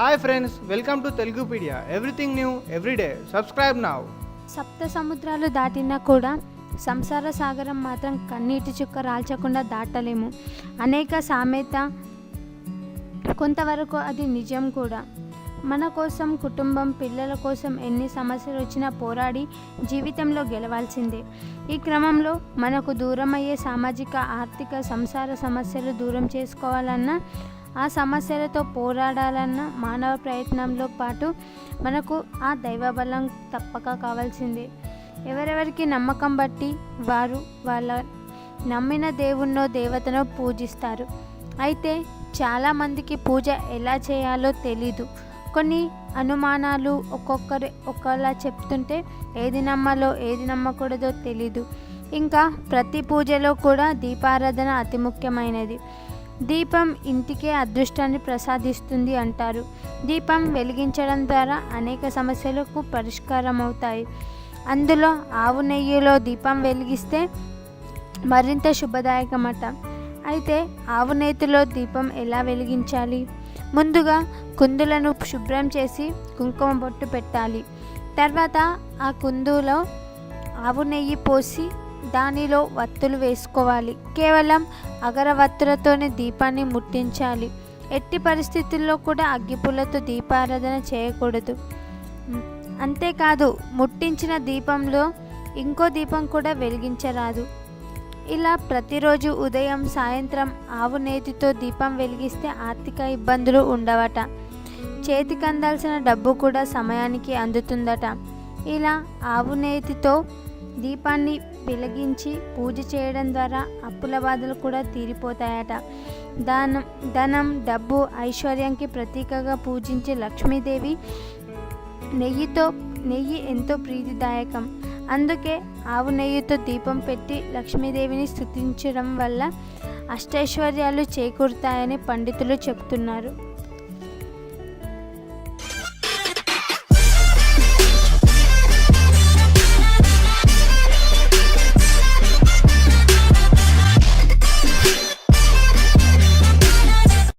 Hi friends, welcome to Telugupedia. Everything new everyday. Subscribe now. సప్త సముద్రాలు దాటినా కూడా సంసార సాగరం మాత్రం కన్నీటి చుక్క రాల్చకుండా దాటలేము. అనేక సామెత, కొంతవరకు అది నిజం కూడా. మన కోసం, కుటుంబం, పిల్లల కోసం ఎన్ని సమస్యలు వచ్చినా పోరాడి జీవితంలో గెలవాల్సిందే. ఈ క్రమంలో మనకు దూరమయ్యే సామాజిక, ఆర్థిక, సంసార సమస్యలు దూరం చేసుకోవాలన్నా, ఆ సమస్యలతో పోరాడాలన్న మానవ ప్రయత్నంలో పాటు మనకు ఆ దైవబలం తప్పక కావాల్సిందే. ఎవరెవరికి నమ్మకం బట్టి వారు వాళ్ళ నమ్మిన దేవుణ్ణో దేవతనో పూజిస్తారు. అయితే చాలామందికి పూజ ఎలా చేయాలో తెలీదు. కొన్ని అనుమానాలు, ఒక్కొక్కరు ఒకలా చెప్తుంటే ఏది నమ్మాలో ఏది నమ్మకూడదో తెలీదు. ఇంకా ప్రతి పూజలో కూడా దీపారాధన అతి ముఖ్యమైనది. దీపం ఇంటికే అదృష్టాన్ని ప్రసాదిస్తుంది అంటారు. దీపం వెలిగించడం ద్వారా అనేక సమస్యలకు పరిష్కారం అవుతాయి. అందులో ఆవు నెయ్యిలో దీపం వెలిగిస్తే మరింత శుభదాయకమట. అయితే ఆవు నేతిలో దీపం ఎలా వెలిగించాలి? ముందుగా కుందులను శుభ్రం చేసి కుంకుమ బొట్టు పెట్టాలి. తర్వాత ఆ కుందులో ఆవు నెయ్యి పోసి దానిలో వత్తులు వేసుకోవాలి. కేవలం అగరవత్తులతోనే దీపాన్ని ముట్టించాలి. ఎట్టి పరిస్థితుల్లో కూడా అగ్గిపుల్లతో దీపారాధన చేయకూడదు. అంతేకాదు, ముట్టించిన దీపంలో ఇంకో దీపం కూడా వెలిగించరాదు. ఇలా ప్రతిరోజు ఉదయం, సాయంత్రం ఆవు నేతితో దీపం వెలిగిస్తే ఆర్థిక ఇబ్బందులు ఉండవట. చేతికి అందాల్సిన డబ్బు కూడా సమయానికి అందుతుందట. ఇలా ఆవు నేతితో దీపాన్ని వెలిగించి పూజ చేయడం ద్వారా అప్పుల బాధలు కూడా తీరిపోతాయట. ధనం, డబ్బు, ఐశ్వర్యానికి ప్రతీకగా పూజించే లక్ష్మీదేవి నెయ్యి ఎంతో ప్రీతిదాయకం. అందుకే ఆవు నెయ్యితో దీపం పెట్టి లక్ష్మీదేవిని స్తుతించడం వల్ల అష్టైశ్వర్యాలు చేకూరుతాయని పండితులు చెప్తున్నారు.